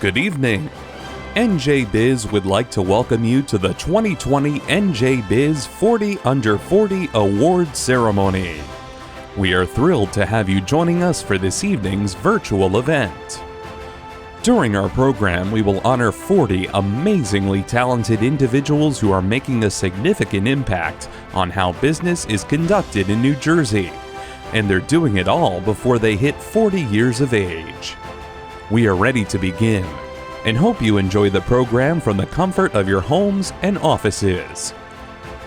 Good evening. NJBIZ would like to welcome you to the 2020 NJBIZ 40 Under 40 Awards Ceremony. We are thrilled to have you joining us for this evening's virtual event. During our program, we will honor 40 amazingly talented individuals who are making a significant impact on how business is conducted in New Jersey, and they're doing it all before they hit 40 years of age. We are ready to begin, and hope you enjoy the program from the comfort of your homes and offices.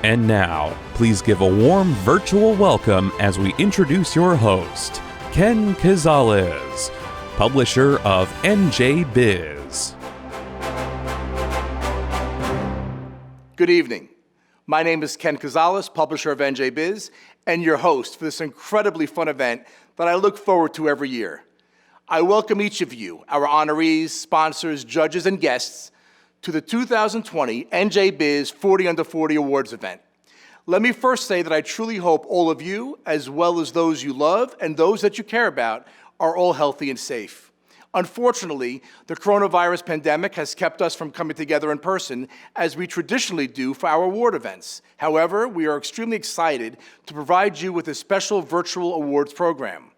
And now, please give a warm virtual welcome as we introduce your host, Ken Cazales, publisher of NJBIZ. Good evening. My name is Ken Cazales, publisher of NJBIZ, and your host for this incredibly fun event that I look forward to every year. I welcome each of you, our honorees, sponsors, judges, and guests, to the 2020 NJBIZ 40 Under 40 Awards event. Let me first say that I truly hope all of you, as well as those you love and those that you care about, are all healthy and safe. Unfortunately, the coronavirus pandemic has kept us from coming together in person as we traditionally do for our award events. However, we are extremely excited to provide you with a special virtual awards program.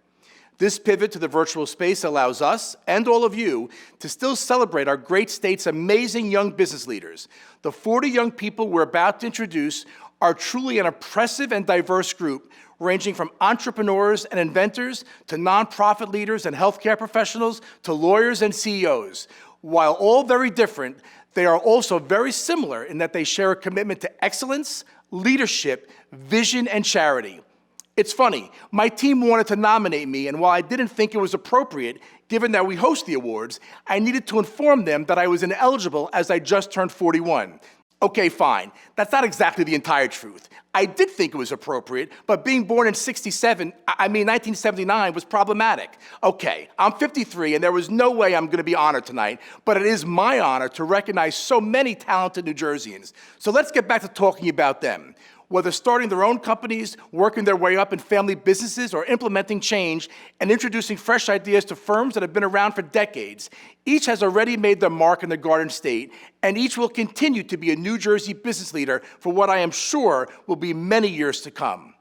This pivot to the virtual space allows us, and all of you, to still celebrate our great state's amazing young business leaders. The 40 young people we're about to introduce are truly an impressive and diverse group, ranging from entrepreneurs and inventors to nonprofit leaders and healthcare professionals to lawyers and CEOs. While all very different, they are also very similar in that they share a commitment to excellence, leadership, vision, and charity. It's funny, my team wanted to nominate me, and while I didn't think it was appropriate, given that we host the awards, I needed to inform them that I was ineligible as I just turned 41. Okay, fine. That's not exactly the entire truth. I did think it was appropriate, but being born in 1979 was problematic. Okay, I'm 53, and there was no way I'm going to be honored tonight, but it is my honor to recognize so many talented New Jerseyans. So let's get back to talking about them. Whether starting their own companies, working their way up in family businesses, or implementing change and introducing fresh ideas to firms that have been around for decades, each has already made their mark in the Garden State, and each will continue to be a New Jersey business leader for what I am sure will be many years to come.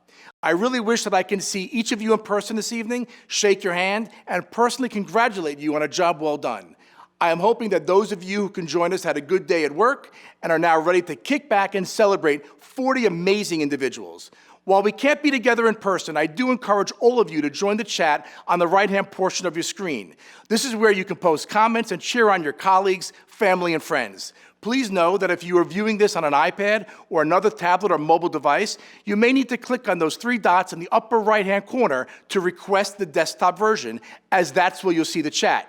I really wish that I can see each of you in person this evening, shake your hand, and personally congratulate you on a job well done. I am hoping that those of you who can join us had a good day at work and are now ready to kick back and celebrate 40 amazing individuals. While we can't be together in person, I do encourage all of you to join the chat on the right-hand portion of your screen. This is where you can post comments and cheer on your colleagues, family, and friends. Please know that if you are viewing this on an iPad or another tablet or mobile device, you may need to click on those three dots in the upper right-hand corner to request the desktop version, as that's where you'll see the chat.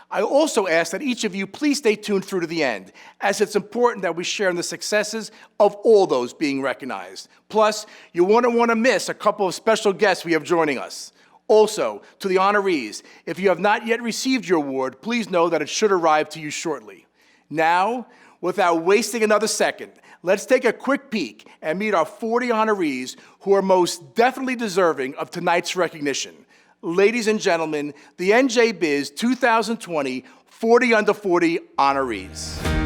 I also ask that each of you please stay tuned through to the end, as it's important that we share in the successes of all those being recognized. Plus, you won't want to miss a couple of special guests we have joining us. Also, to the honorees, if you have not yet received your award, please know that it should arrive to you shortly. Now, without wasting another second, let's take a quick peek and meet our 40 honorees who are most definitely deserving of tonight's recognition. Ladies and gentlemen, the NJBIZ 2020 40 Under 40 honorees.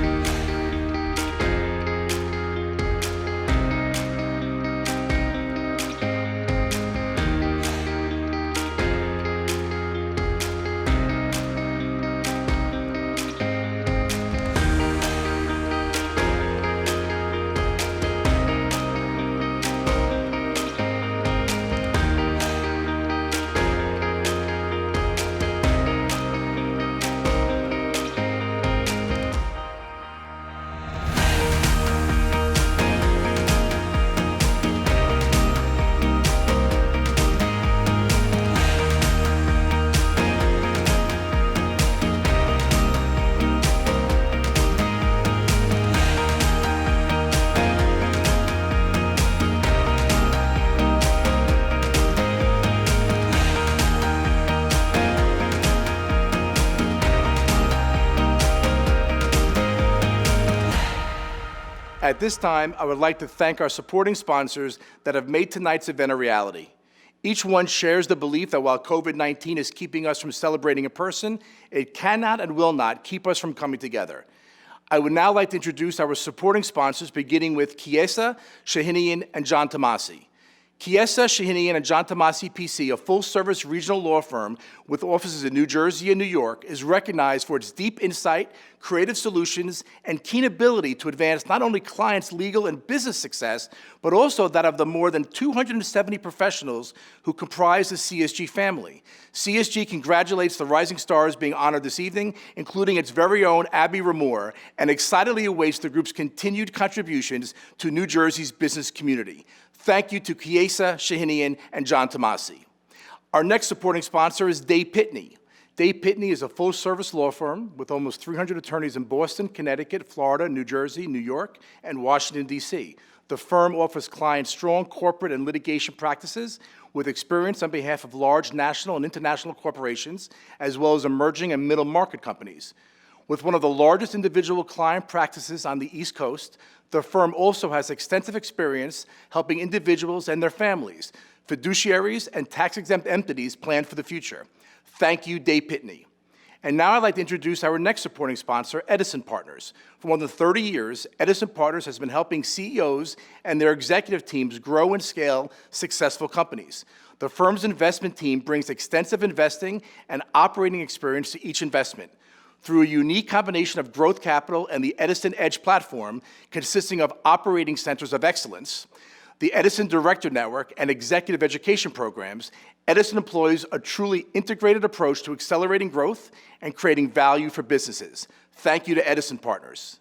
At this time, I would like to thank our supporting sponsors that have made tonight's event a reality. Each one shares the belief that while COVID-19 is keeping us from celebrating in person, it cannot and will not keep us from coming together. I would now like to introduce our supporting sponsors, beginning with Chiesa, Shahinian, and John Tomasi. Chiesa, Shahinian, and John Tomasi PC, a full-service regional law firm with offices in New Jersey and New York, is recognized for its deep insight, creative solutions, and keen ability to advance not only clients' legal and business success, but also that of the more than 270 professionals who comprise the CSG family. CSG congratulates the rising stars being honored this evening, including its very own Abby Ramore, and excitedly awaits the group's continued contributions to New Jersey's business community. Thank you to Chiesa, Shahinian, and John Tomasi. Our next supporting sponsor is Day Pitney. Day Pitney is a full-service law firm with almost 300 attorneys in Boston, Connecticut, Florida, New Jersey, New York, and Washington, D.C. The firm offers clients strong corporate and litigation practices with experience on behalf of large national and international corporations, as well as emerging and middle-market companies. With one of the largest individual client practices on the East Coast, the firm also has extensive experience helping individuals and their families, fiduciaries, and tax-exempt entities plan for the future. Thank you, Day Pitney. And now I'd like to introduce our next supporting sponsor, Edison Partners. For more than 30 years, Edison Partners has been helping CEOs and their executive teams grow and scale successful companies. The firm's investment team brings extensive investing and operating experience to each investment. Through a unique combination of growth capital and the Edison Edge platform, consisting of operating centers of excellence, the Edison Director Network, and executive education programs, Edison employs a truly integrated approach to accelerating growth and creating value for businesses. Thank you to Edison Partners.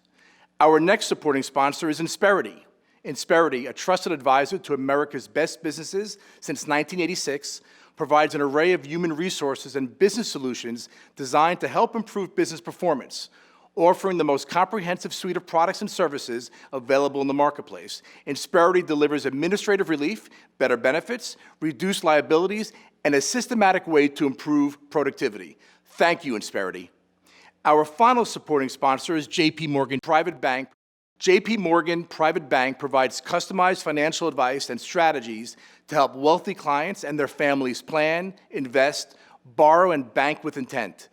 Our next supporting sponsor is Insperity. Insperity, a trusted advisor to America's best businesses since 1986, provides an array of human resources and business solutions designed to help improve business performance, offering the most comprehensive suite of products and services available in the marketplace. Insperity delivers administrative relief, better benefits, reduced liabilities, and a systematic way to improve productivity. Thank you, Insperity. Our final supporting sponsor is JP Morgan Private Bank. JP Morgan Private Bank provides customized financial advice and strategies to help wealthy clients and their families plan, invest, borrow, and bank with intent.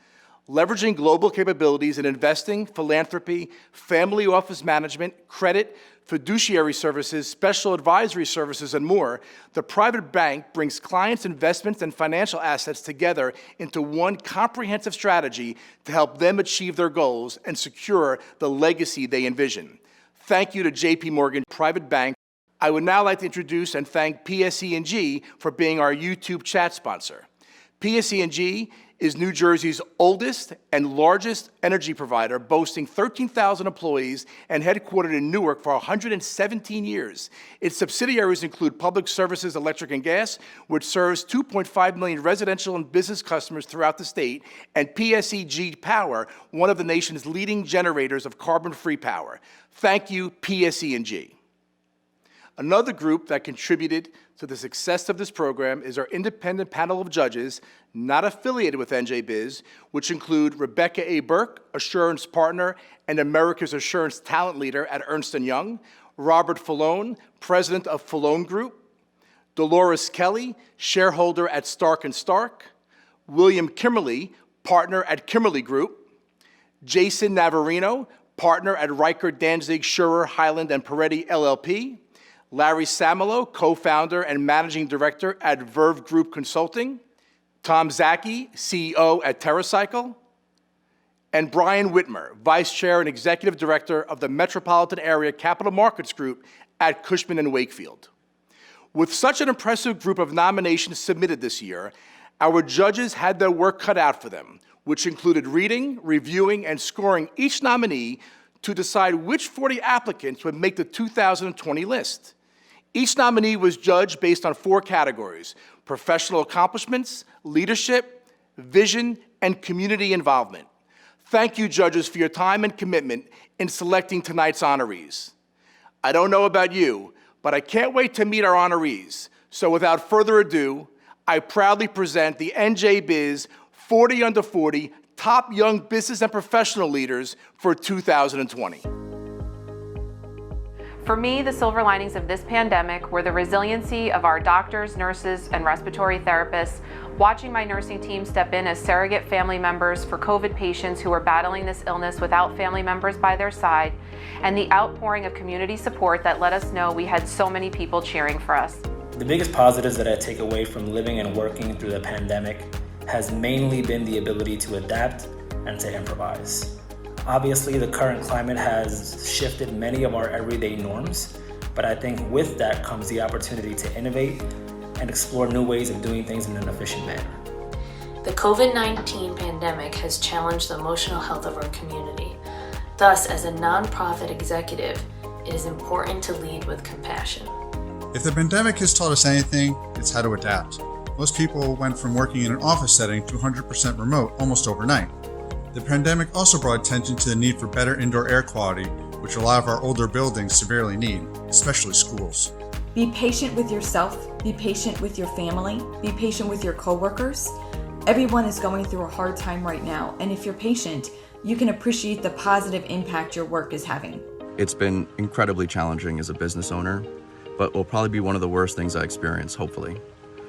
Leveraging global capabilities in investing, philanthropy, family office management, credit, fiduciary services, special advisory services, and more, the private bank brings clients' investments and financial assets together into one comprehensive strategy to help them achieve their goals and secure the legacy they envision. Thank you to JP Morgan Private Bank. I would now like to introduce and thank PSE&G for being our YouTube chat sponsor. PSE&G is New Jersey's oldest and largest energy provider, boasting 13,000 employees and headquartered in Newark for 117 years. Its subsidiaries include Public Services Electric and Gas, which serves 2.5 million residential and business customers throughout the state, and PSEG Power, one of the nation's leading generators of carbon-free power. Thank you, PSE&G. Another group that contributed to the success of this program is our independent panel of judges not affiliated with NJBIZ, which include Rebecca A. Burke, Assurance Partner and America's Assurance Talent Leader at Ernst & Young, Robert Falone, President of Falone Group, Dolores Kelly, Shareholder at Stark & Stark, William Kimmerly, Partner at Kimmerly Group, Jason Navarino, Partner at Riker Danzig, Schurer, Highland & Peretti, LLP, Larry Samelo, co-founder and managing director at Verve Group Consulting, Tom Zaki, CEO at TerraCycle, and Brian Whitmer, vice chair and executive director of the Metropolitan Area Capital Markets Group at Cushman & Wakefield. With such an impressive group of nominations submitted this year, our judges had their work cut out for them, which included reading, reviewing, and scoring each nominee to decide which 40 applicants would make the 2020 list. Each nominee was judged based on 4 categories: professional accomplishments, leadership, vision, and community involvement. Thank you, judges, for your time and commitment in selecting tonight's honorees. I don't know about you, but I can't wait to meet our honorees. So without further ado, I proudly present the NJBIZ 40 Under 40 Top Young Business and Professional Leaders for 2020. For me, the silver linings of this pandemic were the resiliency of our doctors, nurses, and respiratory therapists, watching my nursing team step in as surrogate family members for COVID patients who were battling this illness without family members by their side, and the outpouring of community support that let us know we had so many people cheering for us. The biggest positives that I take away from living and working through the pandemic has mainly been the ability to adapt and to improvise. Obviously, the current climate has shifted many of our everyday norms, but I think with that comes the opportunity to innovate and explore new ways of doing things in an efficient manner. The COVID-19 pandemic has challenged the emotional health of our community. Thus, as a nonprofit executive, it is important to lead with compassion. If the pandemic has taught us anything, it's how to adapt. Most people went from working in an office setting to 100% remote almost overnight. The pandemic also brought attention to the need for better indoor air quality, which a lot of our older buildings severely need, especially schools. Be patient with yourself, be patient with your family, be patient with your coworkers. Everyone is going through a hard time right now, and if you're patient, you can appreciate the positive impact your work is having. It's been incredibly challenging as a business owner, but will probably be one of the worst things I experience, hopefully.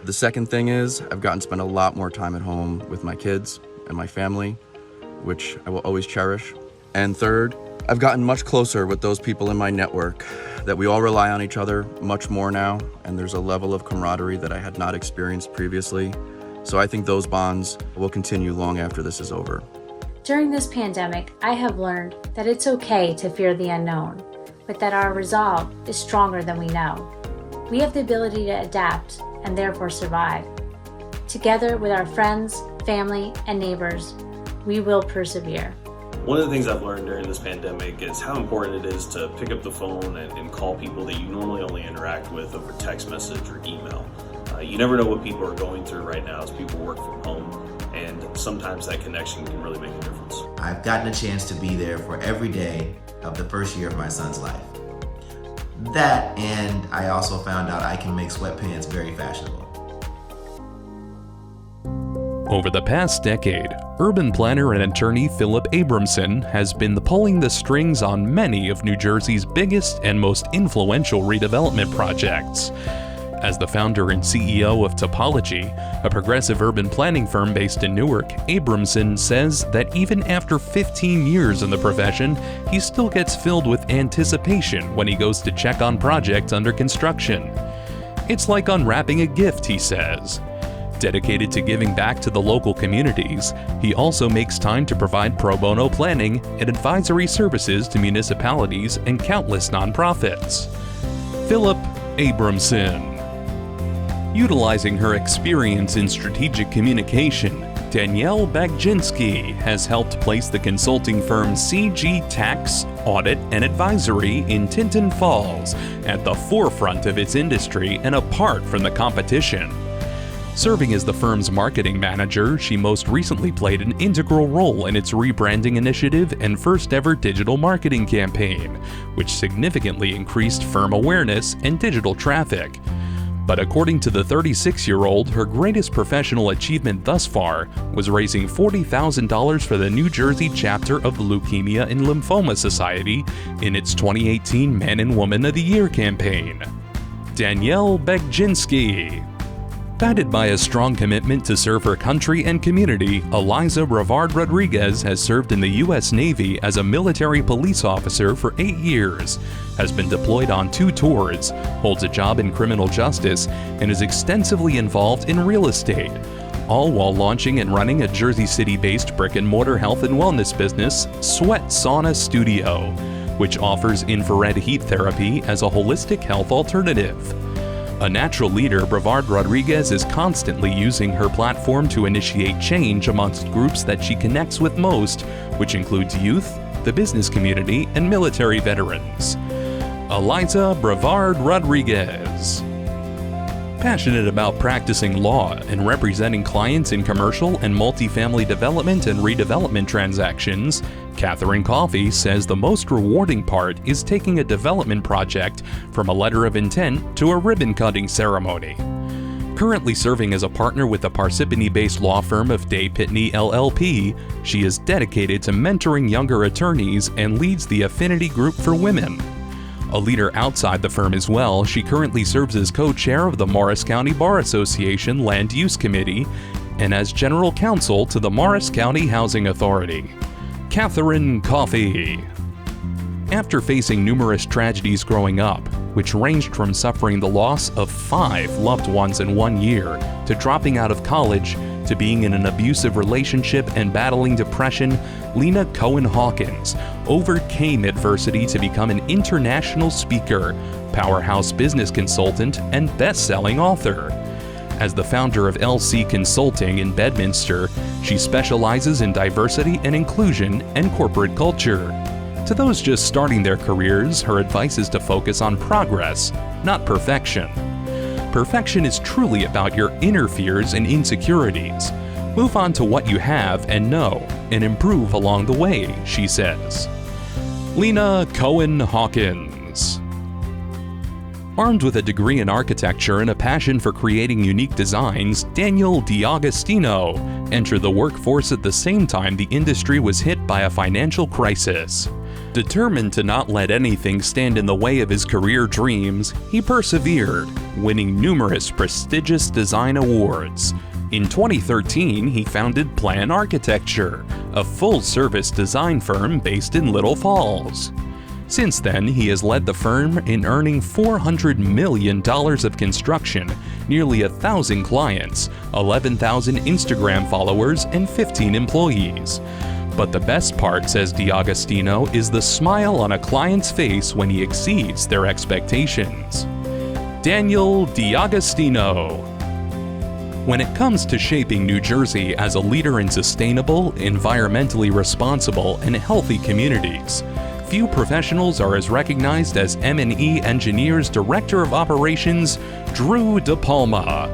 The second thing is I've gotten to spend a lot more time at home with my kids and my family, which I will always cherish. And third, I've gotten much closer with those people in my network, that we all rely on each other much more now, and there's a level of camaraderie that I had not experienced previously. So I think those bonds will continue long after this is over. During this pandemic, I have learned that it's okay to fear the unknown, but that our resolve is stronger than we know. We have the ability to adapt and therefore survive. Together with our friends, family, and neighbors, we will persevere. One of the things I've learned during this pandemic is how important it is to pick up the phone and call people that you normally only interact with over text message or email. You never know what people are going through right now as people work from home, and sometimes that connection can really make a difference. I've gotten a chance to be there for every day of the first year of my son's life. That, and I also found out I can make sweatpants very fashionable. Over the past decade, urban planner and attorney Philip Abramson has been pulling the strings on many of New Jersey's biggest and most influential redevelopment projects. As the founder and CEO of Topology, a progressive urban planning firm based in Newark, Abramson says that even after 15 years in the profession, he still gets filled with anticipation when he goes to check on projects under construction. It's like unwrapping a gift, he says. Dedicated to giving back to the local communities, he also makes time to provide pro bono planning and advisory services to municipalities and countless nonprofits. Philip Abramson. Utilizing her experience in strategic communication, Danielle Bagczynski has helped place the consulting firm CG Tax, Audit, and Advisory in Tinton Falls at the forefront of its industry and apart from the competition. Serving as the firm's marketing manager, she most recently played an integral role in its rebranding initiative and first-ever digital marketing campaign, which significantly increased firm awareness and digital traffic. But according to the 36-year-old, her greatest professional achievement thus far was raising $40,000 for the New Jersey chapter of the Leukemia and Lymphoma Society in its 2018 Man and Woman of the Year campaign. Danielle Bagczynski. Guided by a strong commitment to serve her country and community, Eliza Brevard Rodriguez has served in the U.S. Navy as a military police officer for 8 years, has been deployed on 2 tours, holds a job in criminal justice, and is extensively involved in real estate, all while launching and running a Jersey City-based brick-and-mortar health and wellness business, Sweat Sauna Studio, which offers infrared heat therapy as a holistic health alternative. A natural leader, Brevard Rodriguez is constantly using her platform to initiate change amongst groups that she connects with most, which includes youth, the business community, and military veterans. Eliza Brevard Rodriguez. Passionate about practicing law and representing clients in commercial and multifamily development and redevelopment transactions, Catherine Coffey says the most rewarding part is taking a development project from a letter of intent to a ribbon-cutting ceremony. Currently serving as a partner with the Parsippany-based law firm of Day Pitney LLP, she is dedicated to mentoring younger attorneys and leads the Affinity Group for Women. A leader outside the firm as well, she currently serves as co-chair of the Morris County Bar Association Land Use Committee and as general counsel to the Morris County Housing Authority. Catherine Coffey. After facing numerous tragedies growing up, which ranged from suffering the loss of 5 loved ones in 1 year, to dropping out of college, to being in an abusive relationship and battling depression, Lena Cohen Hawkins overcame adversity to become an international speaker, powerhouse business consultant, and best-selling author. As the founder of LC Consulting in Bedminster, she specializes in diversity and inclusion and corporate culture. To those just starting their careers, her advice is to focus on progress, not perfection. Perfection is truly about your inner fears and insecurities. Move on to what you have and know, and improve along the way, she says. Lena Cohen Hawkins. Armed with a degree in architecture and a passion for creating unique designs, Daniel D'Agostino entered the workforce at the same time the industry was hit by a financial crisis. Determined to not let anything stand in the way of his career dreams, he persevered, winning numerous prestigious design awards. In 2013, he founded Plan Architecture, a full-service design firm based in Little Falls. Since then, he has led the firm in earning $400 million of construction, nearly 1,000 clients, 11,000 Instagram followers, and 15 employees. But the best part, says D'Agostino, is the smile on a client's face when he exceeds their expectations. Daniel D'Agostino. When it comes to shaping New Jersey as a leader in sustainable, environmentally responsible, and healthy communities, few professionals are as recognized as M&E Engineers Director of Operations, Drew DePalma.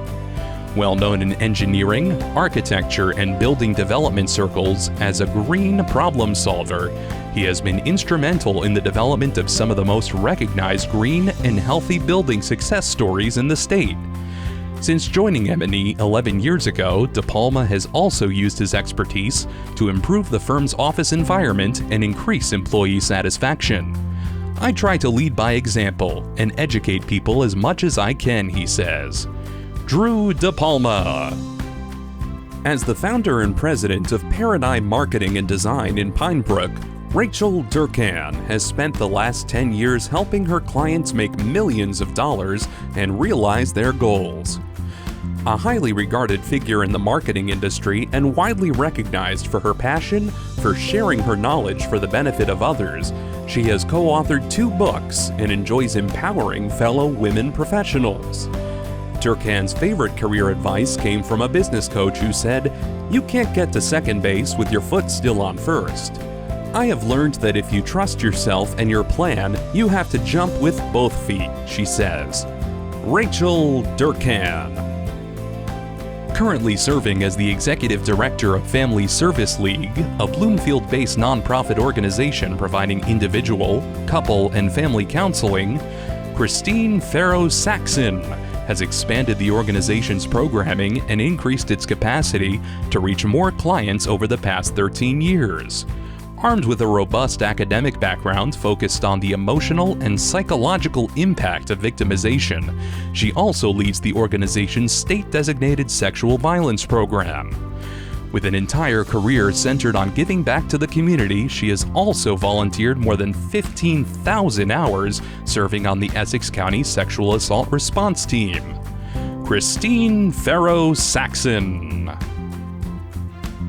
Well known in engineering, architecture, and building development circles as a green problem solver, he has been instrumental in the development of some of the most recognized green and healthy building success stories in the state. Since joining M&E 11 years ago, DePalma has also used his expertise to improve the firm's office environment and increase employee satisfaction. I try to lead by example and educate people as much as I can, he says. Drew DePalma. As the founder and president of Paradigm Marketing and Design in Pine Brook, Rachel Durkan has spent the last 10 years helping her clients make millions of dollars and realize their goals. A highly regarded figure in the marketing industry and widely recognized for her passion for sharing her knowledge for the benefit of others, she has co-authored 2 books and enjoys empowering fellow women professionals. Durkan's favorite career advice came from a business coach who said, "You can't get to second base with your foot still on first." I have learned that if you trust yourself and your plan, you have to jump with both feet, she says. Rachel Durkan. Currently serving as the executive director of Family Service League, a Bloomfield-based nonprofit organization providing individual, couple, and family counseling, Christine Farrow-Saxon has expanded the organization's programming and increased its capacity to reach more clients over the past 13 years. Armed with a robust academic background focused on the emotional and psychological impact of victimization, she also leads the organization's state-designated sexual violence program. With an entire career centered on giving back to the community, she has also volunteered more than 15,000 hours serving on the Essex County Sexual Assault Response Team. Christine Farrow-Saxon.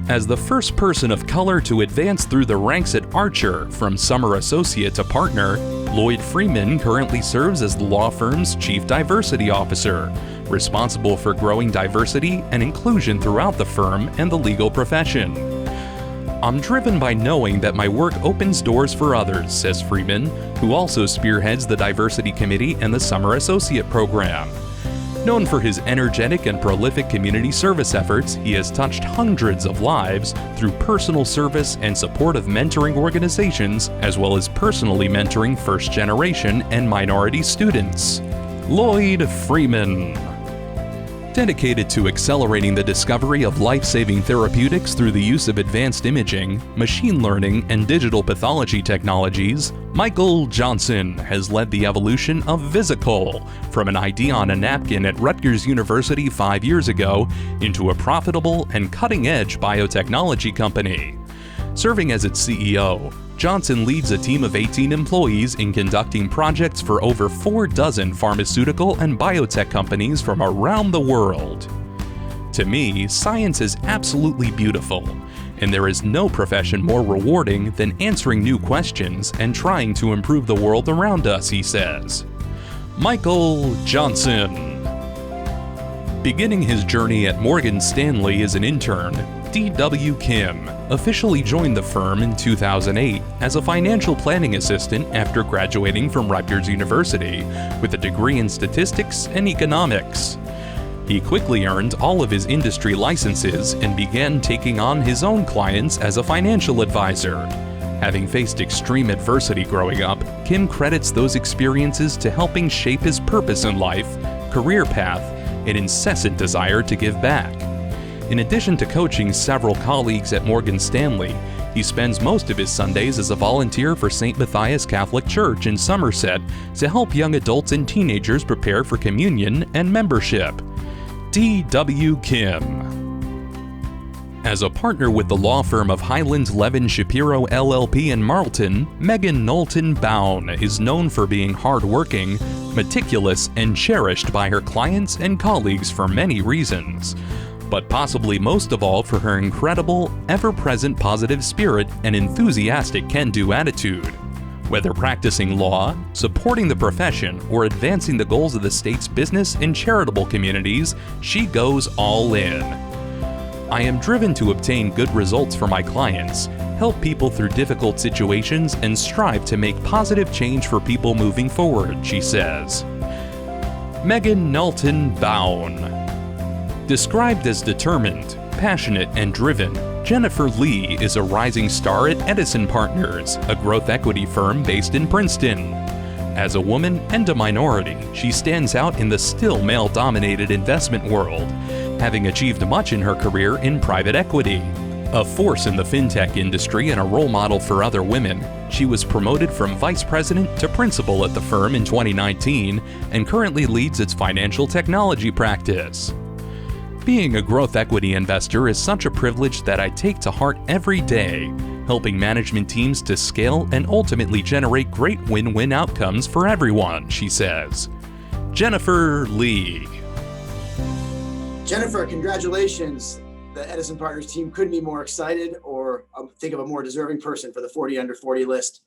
As the first person of color to advance through the ranks at Archer from summer associate to partner, Lloyd Freeman currently serves as the law firm's Chief Diversity Officer, responsible for growing diversity and inclusion throughout the firm and the legal profession. I'm driven by knowing that my work opens doors for others, says Freeman, who also spearheads the Diversity Committee and the Summer Associate Program. Known for his energetic and prolific community service efforts, he has touched hundreds of lives through personal service and support of mentoring organizations, as well as personally mentoring first-generation and minority students. Lloyd Freeman. Dedicated to accelerating the discovery of life-saving therapeutics through the use of advanced imaging, machine learning, and digital pathology technologies, Michael Johnson has led the evolution of Visical from an idea on a napkin at Rutgers University 5 years ago into a profitable and cutting-edge biotechnology company. Serving as its CEO, Johnson leads a team of 18 employees in conducting projects for over 4 dozen pharmaceutical and biotech companies from around the world. To me, science is absolutely beautiful, and there is no profession more rewarding than answering new questions and trying to improve the world around us, he says. Michael Johnson. Beginning his journey at Morgan Stanley as an intern, D.W. Kim officially joined the firm in 2008 as a financial planning assistant after graduating from Rutgers University with a degree in statistics and economics. He quickly earned all of his industry licenses and began taking on his own clients as a financial advisor. Having faced extreme adversity growing up, Kim credits those experiences to helping shape his purpose in life, career path, and incessant desire to give back. In addition to coaching several colleagues at Morgan Stanley, he spends most of his Sundays as a volunteer for St. Matthias Catholic Church in Somerset to help young adults and teenagers prepare for communion and membership. D.W. Kim. As a partner with the law firm of Highland Levin Shapiro LLP in Marlton, Megan Knowlton Bown is known for being hardworking, meticulous, and cherished by her clients and colleagues for many reasons, but possibly most of all for her incredible, ever-present positive spirit and enthusiastic can-do attitude. Whether practicing law, supporting the profession, or advancing the goals of the state's business and charitable communities, she goes all in. I am driven to obtain good results for my clients, help people through difficult situations, and strive to make positive change for people moving forward, she says. Megan Knowlton Bown. Described as determined, passionate, and driven, Jennifer Lee is a rising star at Edison Partners, a growth equity firm based in Princeton. As a woman and a minority, she stands out in the still male-dominated investment world, having achieved much in her career in private equity. A force in the fintech industry and a role model for other women, she was promoted from vice president to principal at the firm in 2019 and currently leads its financial technology practice. Being a growth equity investor is such a privilege that I take to heart every day, helping management teams to scale and ultimately generate great win-win outcomes for everyone, she says. Jennifer Lee. Jennifer, congratulations. The Edison Partners team couldn't be more excited or think of a more deserving person for the 40 under 40 list.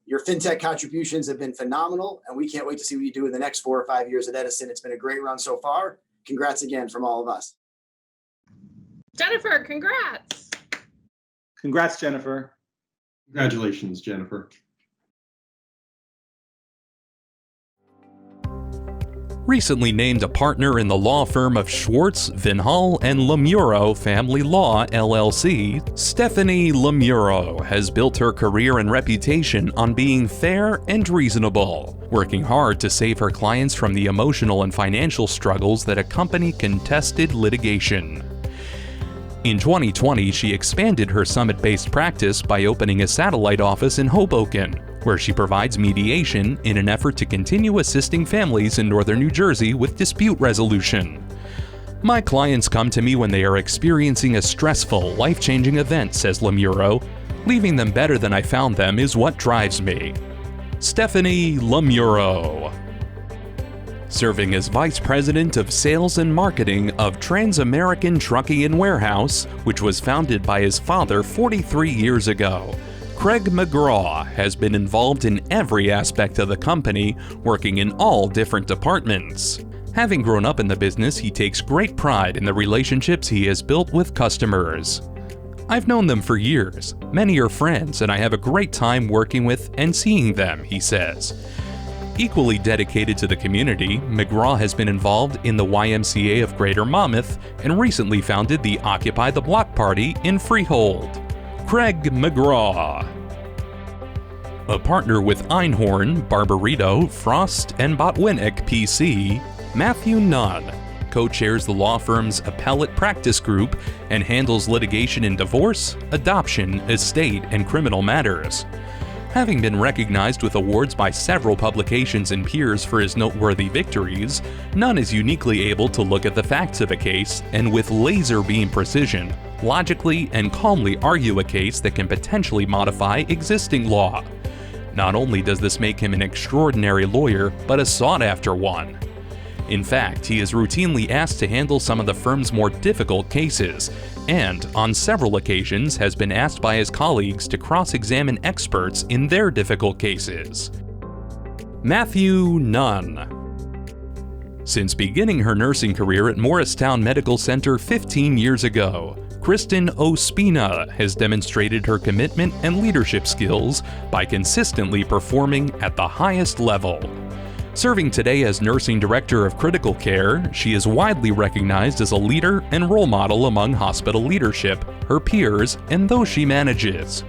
Your fintech contributions have been phenomenal, and we can't wait to see what you do in the next 4 or 5 years at Edison. It's been a great run so far. Congrats again from all of us. Jennifer, congrats. Congrats, Jennifer. Congratulations, Jennifer. Recently named a partner in the law firm of Schwartz, Vinhall, and Lemuro Family Law, LLC, Stephanie Lemuro has built her career and reputation on being fair and reasonable, working hard to save her clients from the emotional and financial struggles that accompany contested litigation. In 2020, she expanded her Summit-based practice by opening a satellite office in Hoboken, where she provides mediation in an effort to continue assisting families in northern New Jersey with dispute resolution. My clients come to me when they are experiencing a stressful, life-changing event, says Lemuro. Leaving them better than I found them is what drives me. Stephanie Lemuro. Serving as Vice President of Sales and Marketing of Trans-American Trucking and Warehouse, which was founded by his father 43 years ago. Craig McGraw has been involved in every aspect of the company, working in all different departments. Having grown up in the business, he takes great pride in the relationships he has built with customers. I've known them for years, many are friends, and I have a great time working with and seeing them, he says. Equally dedicated to the community, McGraw has been involved in the YMCA of Greater Monmouth and recently founded the Occupy the Block Party in Freehold. Craig McGraw. A partner with Einhorn, Barbarito, Frost, and Botwinick PC, Matthew Nunn. co-chairs the law firm's appellate practice group and handles litigation in divorce, adoption, estate, and criminal matters. Having been recognized with awards by several publications and peers for his noteworthy victories, Nunn is uniquely able to look at the facts of a case and with laser beam precision, logically and calmly argue a case that can potentially modify existing law. Not only does this make him an extraordinary lawyer, but a sought-after one. In fact, he is routinely asked to handle some of the firm's more difficult cases, and on several occasions has been asked by his colleagues to cross-examine experts in their difficult cases. Matthew Nunn. Since beginning her nursing career at Morristown Medical Center 15 years ago, Kristen Ospina has demonstrated her commitment and leadership skills by consistently performing at the highest level. Serving today as Nursing Director of Critical Care, she is widely recognized as a leader and role model among hospital leadership, her peers, and those she manages.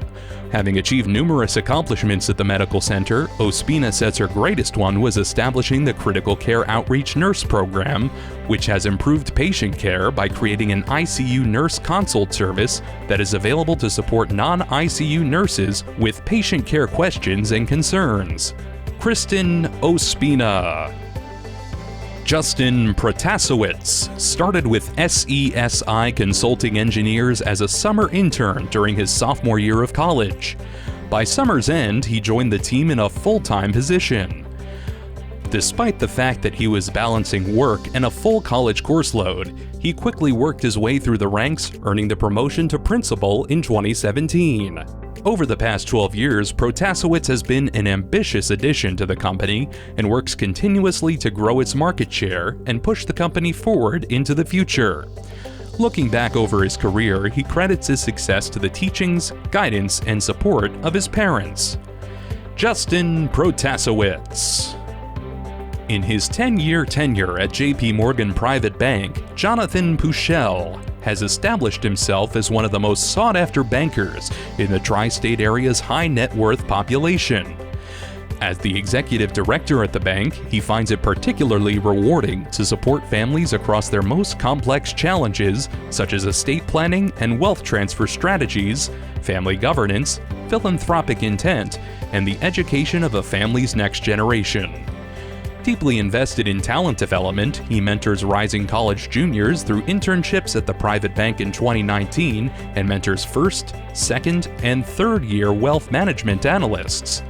Having achieved numerous accomplishments at the medical center, Ospina says her greatest one was establishing the Critical Care Outreach Nurse Program, which has improved patient care by creating an ICU nurse consult service that is available to support non-ICU nurses with patient care questions and concerns. Kristen Ospina. Justin Protasowicz started with SESI Consulting Engineers as a summer intern during his sophomore year of college. By summer's end, he joined the team in a full-time position. Despite the fact that he was balancing work and a full college course load, he quickly worked his way through the ranks, earning the promotion to principal in 2017. Over the past 12 years, Protasowicz has been an ambitious addition to the company and works continuously to grow its market share and push the company forward into the future. Looking back over his career, he credits his success to the teachings, guidance, and support of his parents. Justin Protasowicz. In his 10-year tenure at JP Morgan Private Bank, Jonathan Puchel has established himself as one of the most sought-after bankers in the tri-state area's high net worth population. As the executive director at the bank, he finds it particularly rewarding to support families across their most complex challenges, such as estate planning and wealth transfer strategies, family governance, philanthropic intent, and the education of a family's next generation. Deeply invested in talent development, he mentors rising college juniors through internships at the private bank in 2019 and mentors first, second, and third-year wealth management analysts.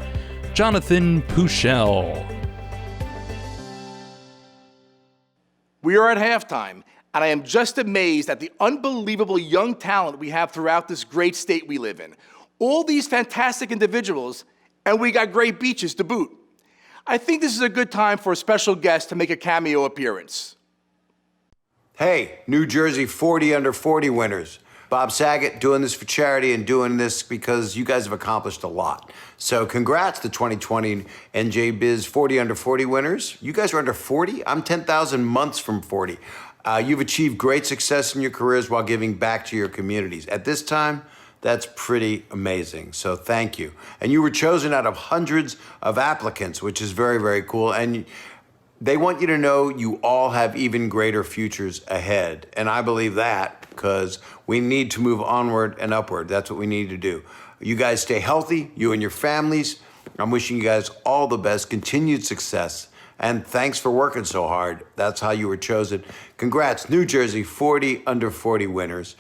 Jonathan Puchel. We are at halftime, and I am just amazed at the unbelievable young talent we have throughout this great state we live in. All these fantastic individuals, and we got great beaches to boot. I think this is a good time for a special guest to make a cameo appearance. Hey, New Jersey 40 under 40 winners. Bob Saget doing this for charity and doing this because you guys have accomplished a lot. So congrats to 2020 NJBIZ 40 under 40 winners. You guys are under 40? I'm 10,000 months from 40. You've achieved great success in your careers while giving back to your communities. At this time, that's pretty amazing. So thank you. And you were chosen out of hundreds of applicants, which is very, very cool. And they want you to know you all have even greater futures ahead. And I believe that because we need to move onward and upward. That's what we need to do. You guys stay healthy, you and your families. I'm wishing you guys all the best, continued success. And thanks for working so hard. That's how you were chosen. Congrats, New Jersey 40 under 40 winners.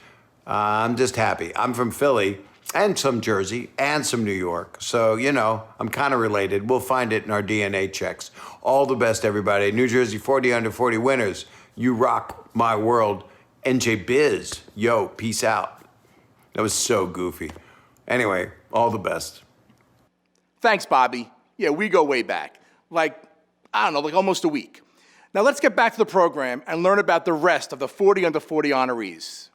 I'm just happy. I'm from Philly and some Jersey and some New York. So, you know, I'm kind of related. We'll find it in our DNA checks. All the best, everybody. New Jersey 40 under 40 winners. You rock my world. NJBIZ. Yo, peace out. That was so goofy. Anyway, all the best. Thanks, Bobby. Yeah, we go way back. Like almost a week. Now let's get back to the program and learn about the rest of the 40 under 40 honorees.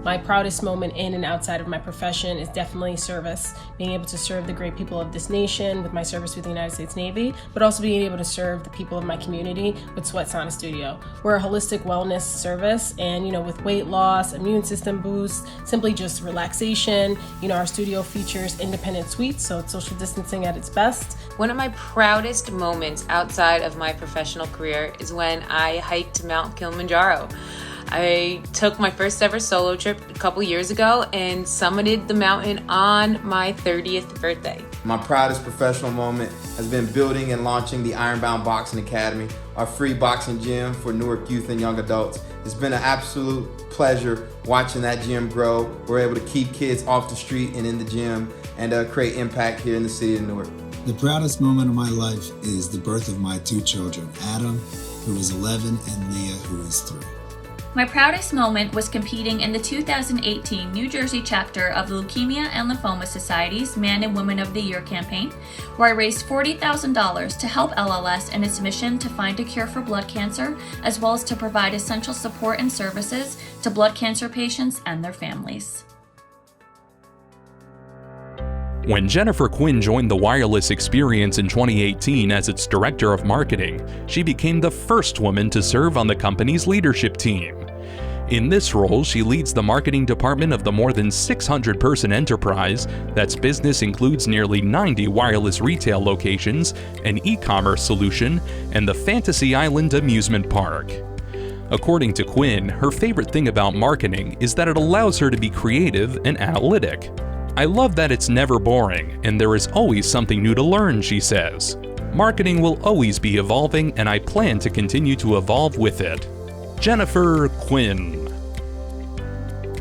My proudest moment in and outside of my profession is definitely service, being able to serve the great people of this nation with my service with the United States Navy, but also being able to serve the people of my community with Sweat Sauna Studio. We're a holistic wellness service, and with weight loss, immune system boost, simply just relaxation. Our studio features independent suites, so it's social distancing at its best. One of my proudest moments outside of my professional career is when I hiked Mount Kilimanjaro. I took my first ever solo trip a couple years ago and summited the mountain on my 30th birthday. My proudest professional moment has been building and launching the Ironbound Boxing Academy, our free boxing gym for Newark youth and young adults. It's been an absolute pleasure watching that gym grow. We're able to keep kids off the street and in the gym and create impact here in the city of Newark. The proudest moment of my life is the birth of my two children, Adam, who is 11, and Leah, who is 3. My proudest moment was competing in the 2018 New Jersey chapter of the Leukemia and Lymphoma Society's Man and Woman of the Year campaign, where I raised $40,000 to help LLS in its mission to find a cure for blood cancer, as well as to provide essential support and services to blood cancer patients and their families. When Jennifer Quinn joined the Wireless Experience in 2018 as its Director of Marketing, she became the first woman to serve on the company's leadership team. In this role, she leads the marketing department of the more than 600-person enterprise that's business includes nearly 90 wireless retail locations, an e-commerce solution, and the Fantasy Island amusement park. According to Quinn, her favorite thing about marketing is that it allows her to be creative and analytic. I love that it's never boring, and there is always something new to learn, she says. Marketing will always be evolving, and I plan to continue to evolve with it. Jennifer Quinn.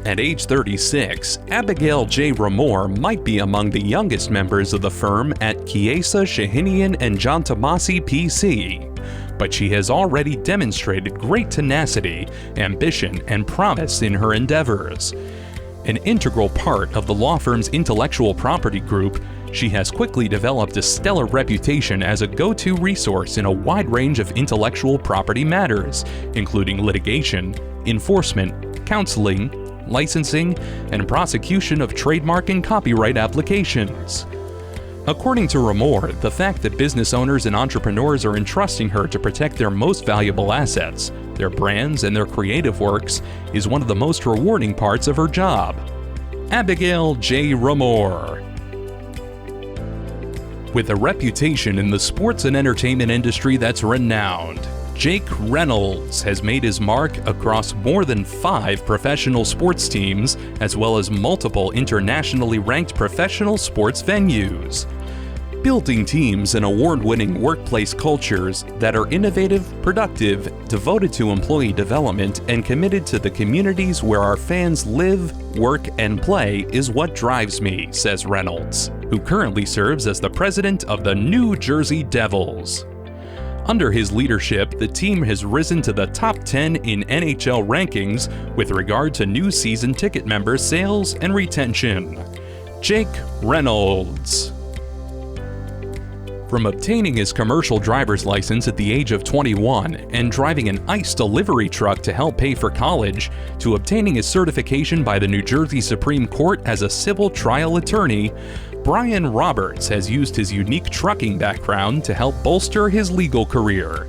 At age 36, Abigail J. Ramore might be among the youngest members of the firm at Chiesa, Shahinian, and Jontomasi PC. But she has already demonstrated great tenacity, ambition, and promise in her endeavors. An integral part of the law firm's intellectual property group, she has quickly developed a stellar reputation as a go-to resource in a wide range of intellectual property matters, including litigation, enforcement, counseling, licensing, and prosecution of trademark and copyright applications. According to Ramore, the fact that business owners and entrepreneurs are entrusting her to protect their most valuable assets, their brands, and their creative works is one of the most rewarding parts of her job. Abigail J. Ramore. With a reputation in the sports and entertainment industry that's renowned, Jake Reynolds has made his mark across more than 5 professional sports teams, as well as multiple internationally ranked professional sports venues. Building teams and award-winning workplace cultures that are innovative, productive, devoted to employee development, and committed to the communities where our fans live, work, and play is what drives me, says Reynolds, who currently serves as the president of the New Jersey Devils. Under his leadership, the team has risen to the top 10 in NHL rankings with regard to new season ticket member sales and retention. Jake Reynolds. From obtaining his commercial driver's license at the age of 21 and driving an ICE delivery truck to help pay for college, to obtaining his certification by the New Jersey Supreme Court as a civil trial attorney, Brian Roberts has used his unique trucking background to help bolster his legal career.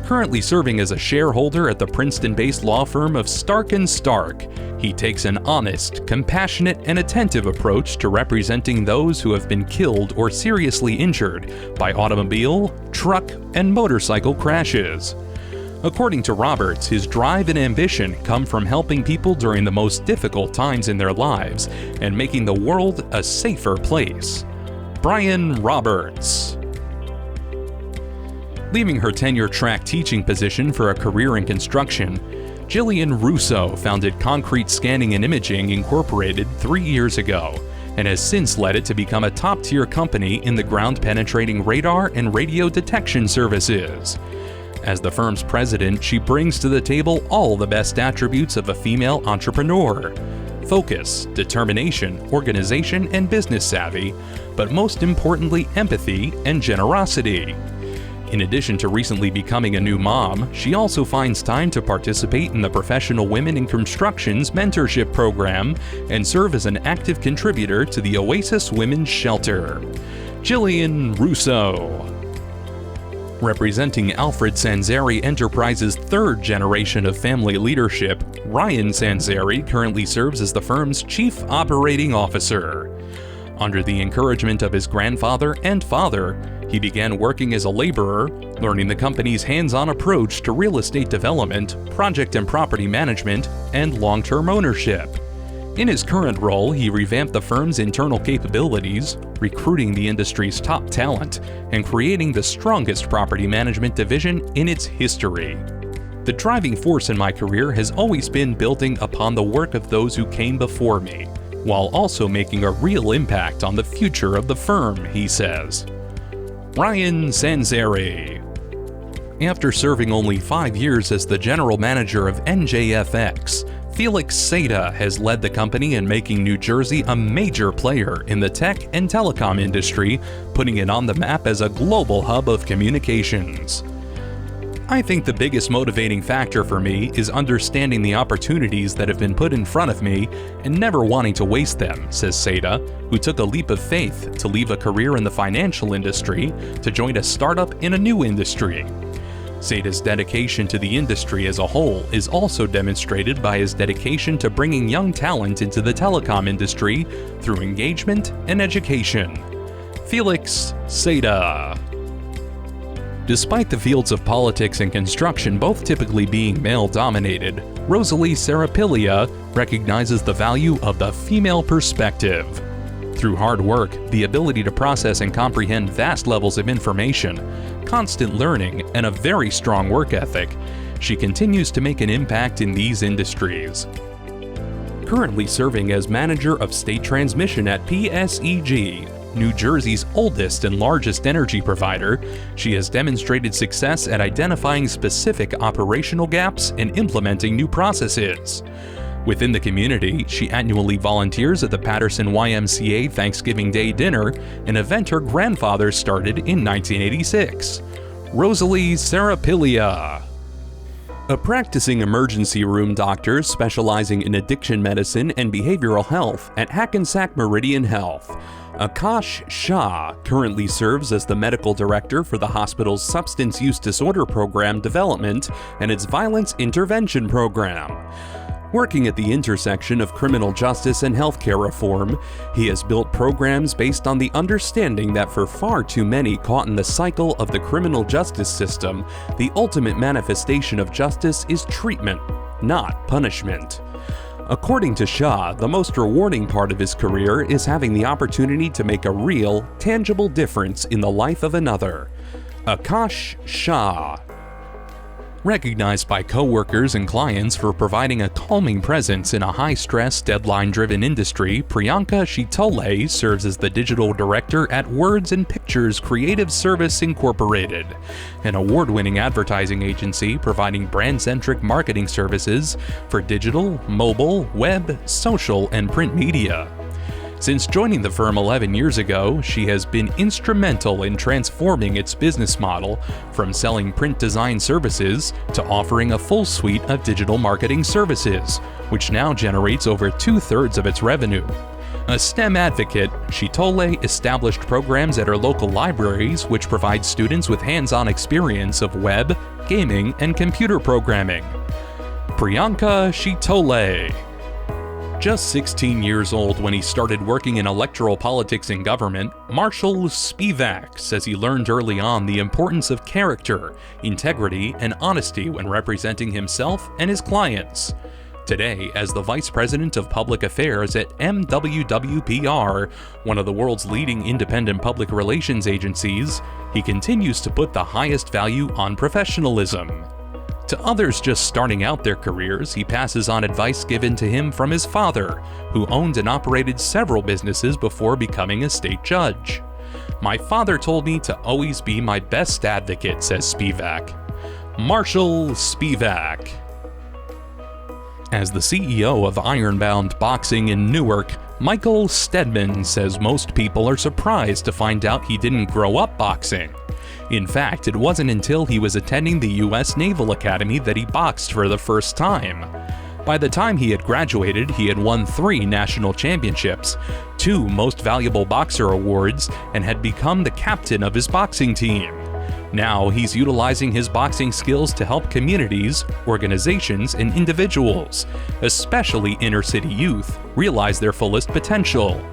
Currently serving as a shareholder at the Princeton-based law firm of Stark & Stark, he takes an honest, compassionate, and attentive approach to representing those who have been killed or seriously injured by automobile, truck, and motorcycle crashes. According to Roberts, his drive and ambition come from helping people during the most difficult times in their lives and making the world a safer place. Brian Roberts. Leaving her tenure-track teaching position for a career in construction, Jillian Russo founded Concrete Scanning and Imaging Incorporated 3 years ago and has since led it to become a top-tier company in the ground-penetrating radar and radio detection services. As the firm's president, she brings to the table all the best attributes of a female entrepreneur: focus, determination, organization, and business savvy, but most importantly, empathy and generosity. In addition to recently becoming a new mom, she also finds time to participate in the Professional Women in Construction's mentorship program and serve as an active contributor to the Oasis Women's Shelter. Jillian Russo. Representing Alfred Sanzari Enterprises' third generation of family leadership, Ryan Sanzari currently serves as the firm's Chief Operating Officer. Under the encouragement of his grandfather and father, he began working as a laborer, learning the company's hands-on approach to real estate development, project and property management, and long-term ownership. In his current role, he revamped the firm's internal capabilities, recruiting the industry's top talent, and creating the strongest property management division in its history. The driving force in my career has always been building upon the work of those who came before me, while also making a real impact on the future of the firm, he says. Ryan Sanzari. After serving only 5 years as the general manager of NJFX, Felix Seda has led the company in making New Jersey a major player in the tech and telecom industry, putting it on the map as a global hub of communications. I think the biggest motivating factor for me is understanding the opportunities that have been put in front of me and never wanting to waste them, says Seda, who took a leap of faith to leave a career in the financial industry to join a startup in a new industry. Seda's dedication to the industry as a whole is also demonstrated by his dedication to bringing young talent into the telecom industry through engagement and education. Felix Seda. Despite the fields of politics and construction both typically being male-dominated, Rosalie Sarapilia recognizes the value of the female perspective. Through hard work, the ability to process and comprehend vast levels of information, constant learning, and a very strong work ethic, she continues to make an impact in these industries. Currently serving as manager of state transmission at PSEG, New Jersey's oldest and largest energy provider, she has demonstrated success at identifying specific operational gaps and implementing new processes. Within the community, she annually volunteers at the Patterson YMCA Thanksgiving Day Dinner, an event her grandfather started in 1986. Rosalie Sarapilia. A practicing emergency room doctor specializing in addiction medicine and behavioral health at Hackensack Meridian Health, Akash Shah currently serves as the medical director for the hospital's substance use disorder program development and its violence intervention program. Working at the intersection of criminal justice and healthcare reform, he has built programs based on the understanding that for far too many caught in the cycle of the criminal justice system, the ultimate manifestation of justice is treatment, not punishment. According to Shah, the most rewarding part of his career is having the opportunity to make a real, tangible difference in the life of another. Akash Shah. Recognized by coworkers and clients for providing a calming presence in a high-stress, deadline-driven industry, Priyanka Shitole serves as the digital director at Words and Pictures Creative Service Incorporated, an award-winning advertising agency providing brand-centric marketing services for digital, mobile, web, social, and print media. Since joining the firm 11 years ago, she has been instrumental in transforming its business model from selling print design services to offering a full suite of digital marketing services, which now generates over 2/3 of its revenue. A STEM advocate, Shitole established programs at her local libraries which provide students with hands-on experience of web, gaming, and computer programming. Priyanka Shitole. Just 16 years old when he started working in electoral politics and government, Marshall Spivak says he learned early on the importance of character, integrity, and honesty when representing himself and his clients. Today, as the Vice President of Public Affairs at MWWPR, one of the world's leading independent public relations agencies, he continues to put the highest value on professionalism. To others just starting out their careers, he passes on advice given to him from his father, who owned and operated several businesses before becoming a state judge. "My father told me to always be my best advocate," says Spivak. Marshall Spivak. As the CEO of Ironbound Boxing in Newark, Michael Stedman says most people are surprised to find out he didn't grow up boxing. In fact, it wasn't until he was attending the U.S. Naval Academy that he boxed for the first time. By the time he had graduated, he had won 3 national championships, 2 Most Valuable Boxer awards, and had become the captain of his boxing team. Now he's utilizing his boxing skills to help communities, organizations, and individuals, especially inner-city youth, realize their fullest potential.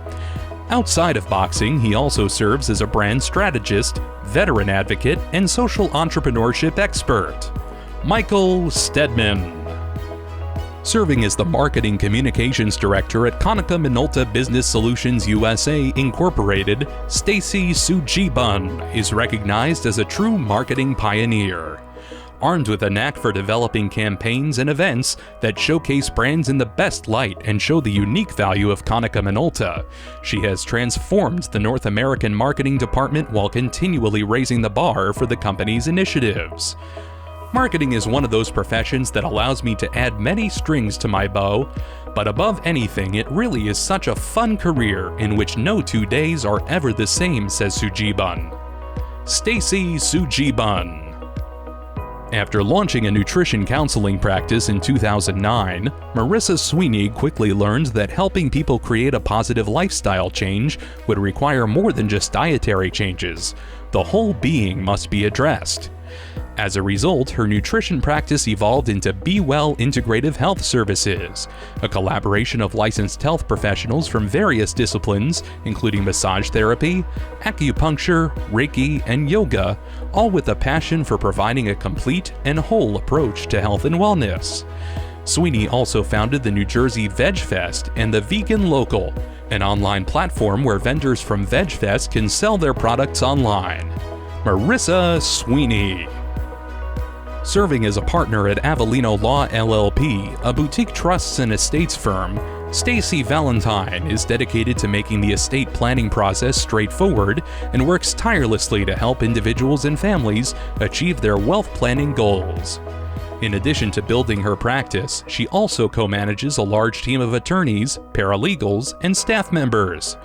Outside of boxing, he also serves as a brand strategist, veteran advocate, and social entrepreneurship expert. Michael Stedman. Serving as the Marketing Communications Director at Konica Minolta Business Solutions USA Incorporated, Stacy Sujibun is recognized as a true marketing pioneer. Armed with a knack for developing campaigns and events that showcase brands in the best light and show the unique value of Konica Minolta, she has transformed the North American marketing department while continually raising the bar for the company's initiatives. Marketing is one of those professions that allows me to add many strings to my bow, but above anything, it really is such a fun career in which no 2 days are ever the same, says Sujibun. Stacy Sujibun. After launching a nutrition counseling practice in 2009, Marissa Sweeney quickly learned that helping people create a positive lifestyle change would require more than just dietary changes. The whole being must be addressed. As a result, her nutrition practice evolved into Be Well Integrative Health Services, a collaboration of licensed health professionals from various disciplines, including massage therapy, acupuncture, Reiki, and yoga, all with a passion for providing a complete and whole approach to health and wellness. Sweeney also founded the New Jersey Veg Fest and the Vegan Local, an online platform where vendors from Veg Fest can sell their products online. Marissa Sweeney. Serving as a partner at Avellino Law LLP, a boutique trusts and estates firm, Stacy Valentine is dedicated to making the estate planning process straightforward and works tirelessly to help individuals and families achieve their wealth planning goals. In addition to building her practice, she also co-manages a large team of attorneys, paralegals, and staff members.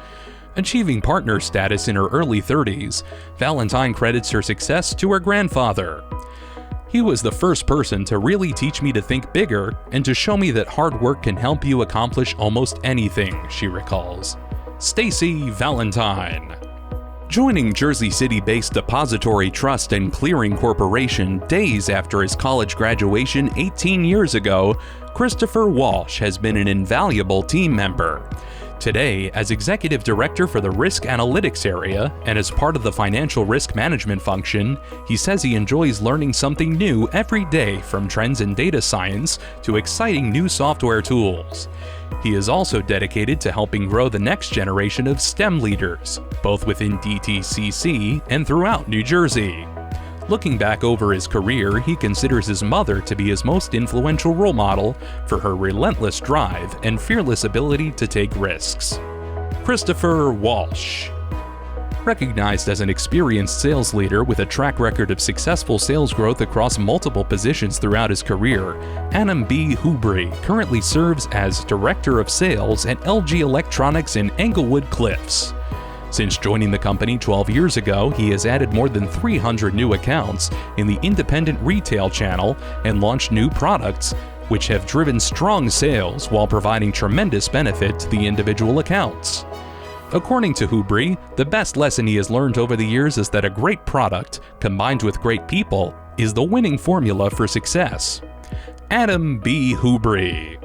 Achieving partner status in her early 30s, Valentine credits her success to her grandfather. He was the first person to really teach me to think bigger and to show me that hard work can help you accomplish almost anything, she recalls. Stacy Valentine. Joining Jersey City-based Depository Trust and Clearing Corporation days after his college graduation 18 years ago, Christopher Walsh has been an invaluable team member. Today, as Executive Director for the Risk Analytics area and as part of the Financial Risk Management function, he says he enjoys learning something new every day, from trends in data science to exciting new software tools. He is also dedicated to helping grow the next generation of STEM leaders, both within DTCC and throughout New Jersey. Looking back over his career, he considers his mother to be his most influential role model for her relentless drive and fearless ability to take risks. Christopher Walsh. Recognized as an experienced sales leader with a track record of successful sales growth across multiple positions throughout his career, Adam B. Hubry currently serves as Director of Sales at LG Electronics in Englewood Cliffs. Since joining the company 12 years ago, he has added more than 300 new accounts in the independent retail channel and launched new products, which have driven strong sales while providing tremendous benefit to the individual accounts. According to Hubry, the best lesson he has learned over the years is that a great product, combined with great people, is the winning formula for success. Adam B. Hubry.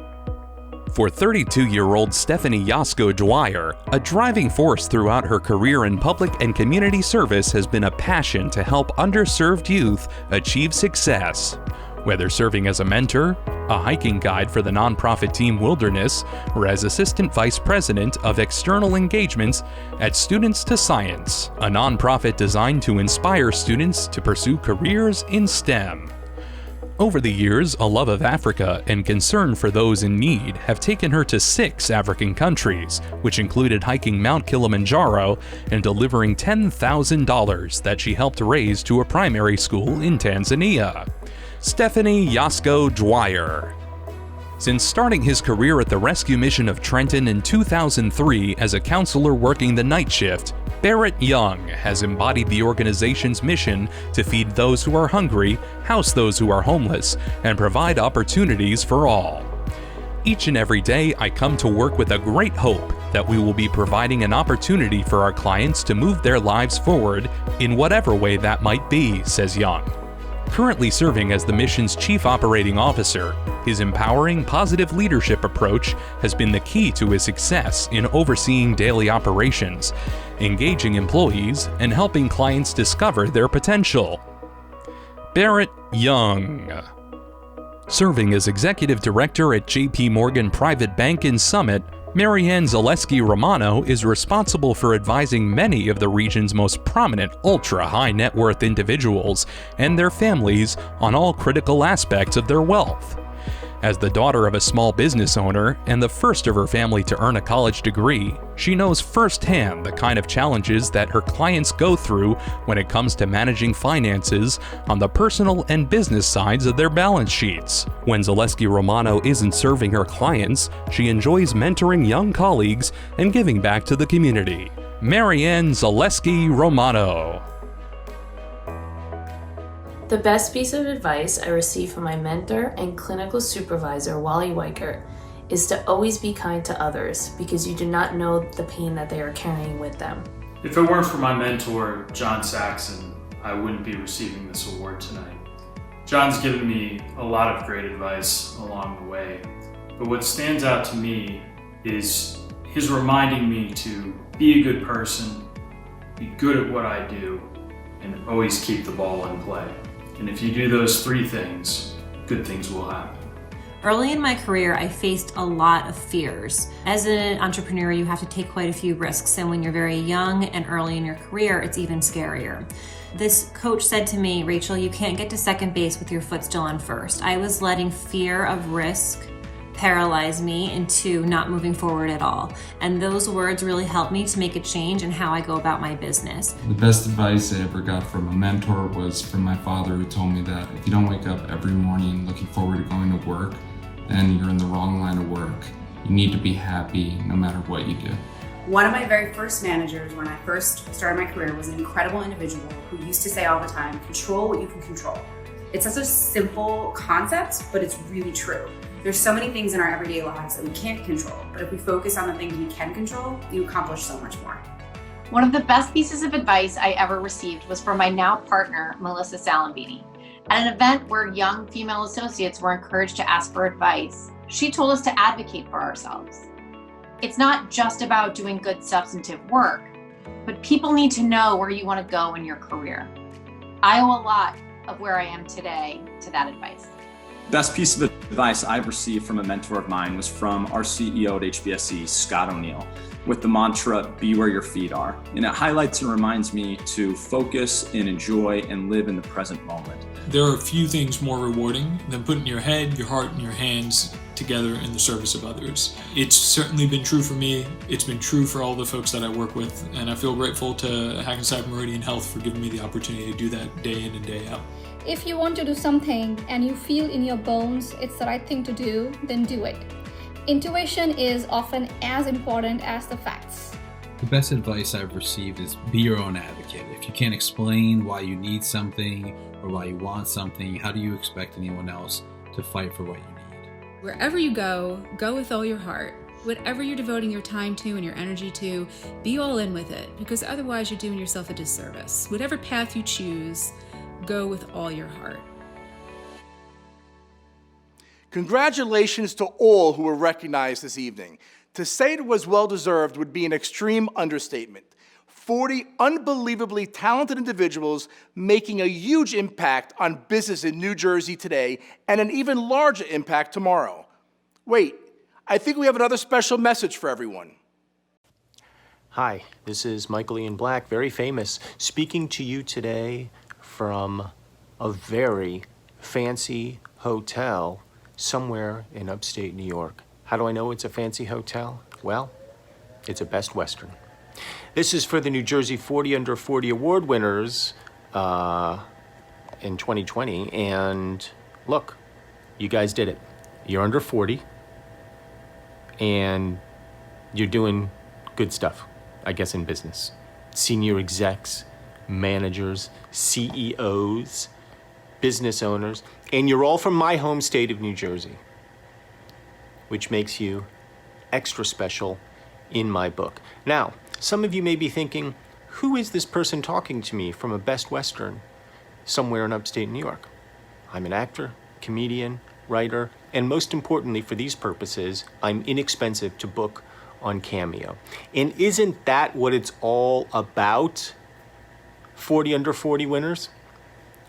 For 32-year-old Stephanie Yasko Dwyer, a driving force throughout her career in public and community service has been a passion to help underserved youth achieve success. Whether serving as a mentor, a hiking guide for the nonprofit Team Wilderness, or as Assistant Vice President of External Engagements at Students to Science, a nonprofit designed to inspire students to pursue careers in STEM. Over the years, a love of Africa and concern for those in need have taken her to 6 African countries, which included hiking Mount Kilimanjaro and delivering $10,000 that she helped raise to a primary school in Tanzania. Stephanie Yasko Dwyer. Since starting his career at the Rescue Mission of Trenton in 2003 as a counselor working the night shift, Barrett Young has embodied the organization's mission to feed those who are hungry, house those who are homeless, and provide opportunities for all. Each and every day, I come to work with a great hope that we will be providing an opportunity for our clients to move their lives forward in whatever way that might be, says Young. Currently serving as the mission's chief operating officer, his empowering, positive leadership approach has been the key to his success in overseeing daily operations, engaging employees, and helping clients discover their potential. Barrett Young. Serving as executive director at J.P. Morgan Private Bank in Summit, Marianne Zaleski Romano is responsible for advising many of the region's most prominent ultra-high net worth individuals and their families on all critical aspects of their wealth. As the daughter of a small business owner and the first of her family to earn a college degree, she knows firsthand the kind of challenges that her clients go through when it comes to managing finances on the personal and business sides of their balance sheets. When Zaleski Romano isn't serving her clients, she enjoys mentoring young colleagues and giving back to the community. Marianne Zaleski Romano. The best piece of advice I received from my mentor and clinical supervisor, Wally Weichert, is to always be kind to others because you do not know the pain that they are carrying with them. If it weren't for my mentor, John Saxon, I wouldn't be receiving this award tonight. John's given me a lot of great advice along the way, but what stands out to me is his reminding me to be a good person, be good at what I do, and always keep the ball in play. And if you do those three things, good things will happen. Early in my career, I faced a lot of fears. As an entrepreneur, you have to take quite a few risks, and when you're very young and early in your career, it's even scarier. This coach said to me, Rachel, you can't get to second base with your foot still on first. I was letting fear of risk paralyze me into not moving forward at all. And those words really helped me to make a change in how I go about my business. The best advice I ever got from a mentor was from my father, who told me that if you don't wake up every morning looking forward to going to work, then you're in the wrong line of work. You need to be happy no matter what you do. One of my very first managers when I first started my career was an incredible individual who used to say all the time, control what you can control. It's such a simple concept, but it's really true. There's so many things in our everyday lives that we can't control, but if we focus on the things we can control, you accomplish so much more. One of the best pieces of advice I ever received was from my now partner, Melissa Salambini. At an event where young female associates were encouraged to ask for advice, she told us to advocate for ourselves. It's not just about doing good substantive work, but people need to know where you want to go in your career. I owe a lot of where I am today to that advice. Best piece of advice I've received from a mentor of mine was from our CEO at HBSE, Scott O'Neill, with the mantra, be where your feet are. And it highlights and reminds me to focus and enjoy and live in the present moment. There are few things more rewarding than putting your head, your heart, and your hands together in the service of others. It's certainly been true for me. It's been true for all the folks that I work with, and I feel grateful to Hackensack Meridian Health for giving me the opportunity to do that day in and day out. If you want to do something and you feel in your bones it's the right thing to do, then do it. Intuition is often as important as the facts. The best advice I've received is be your own advocate. If you can't explain why you need something or why you want something, how do you expect anyone else to fight for what you need? Wherever you go with all your heart. Whatever you're devoting your time to and your energy to, be all in with it, because otherwise you're doing yourself a disservice. Whatever path you choose, go with all your heart. Congratulations to all who were recognized this evening. To say it was well-deserved would be an extreme understatement. 40 unbelievably talented individuals making a huge impact on business in New Jersey today and an even larger impact tomorrow. Wait, I think we have another special message for everyone. Hi, this is Michael Ian Black, very famous, speaking to you today from a very fancy hotel somewhere in upstate New York. How do I know it's a fancy hotel? Well, it's a Best Western. This is for the New Jersey 40 Under 40 award winners in 2020, and look, you guys did it. you're under 40, and you're doing good stuff, I guess, in business. Senior execs, managers, CEOs, business owners, and you're all from my home state of New Jersey, which makes you extra special in my book. Now, some of you may be thinking, who is this person talking to me from a Best Western somewhere in upstate New York? I'm an actor, comedian, writer, and most importantly for these purposes, I'm inexpensive to book on Cameo. And isn't that what it's all about? 40 under 40 winners?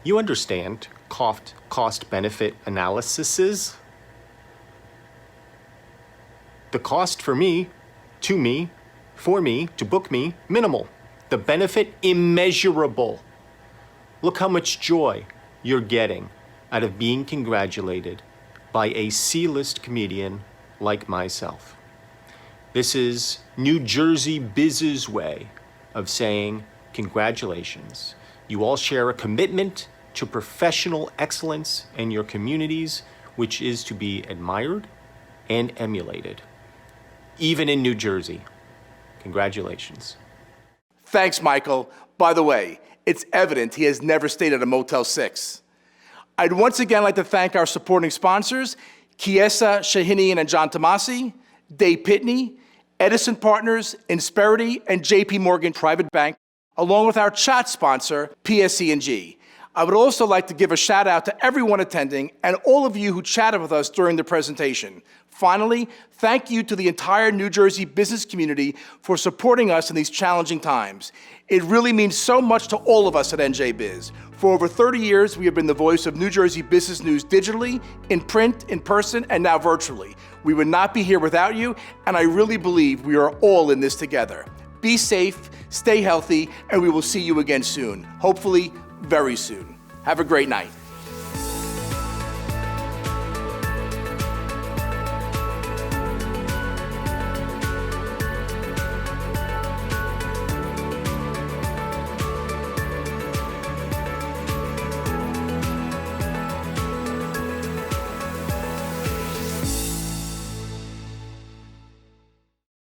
You understand cost-benefit analyses. The cost for me, to me, for me, to book me, minimal. The benefit, immeasurable. Look how much joy you're getting out of being congratulated by a C-list comedian like myself. This is NJBIZ's way of saying congratulations. You all share a commitment to professional excellence in your communities, which is to be admired and emulated, even in New Jersey. Congratulations. Thanks, Michael. By the way, it's evident he has never stayed at a Motel 6. I'd once again like to thank our supporting sponsors, Chiesa, Shahinian, and John Tomasi, Day Pitney, Edison Partners, Insperity, and JP Morgan Private Bank, along with our chat sponsor, PSE&G. I would also like to give a shout out to everyone attending and all of you who chatted with us during the presentation. Finally, thank you to the entire New Jersey business community for supporting us in these challenging times. It really means so much to all of us at NJBIZ. For over 30 years, we have been the voice of New Jersey business news digitally, in print, in person, and now virtually. We would not be here without you, and I really believe we are all in this together. Be safe, stay healthy, and we will see you again soon. Hopefully, very soon. Have a great night.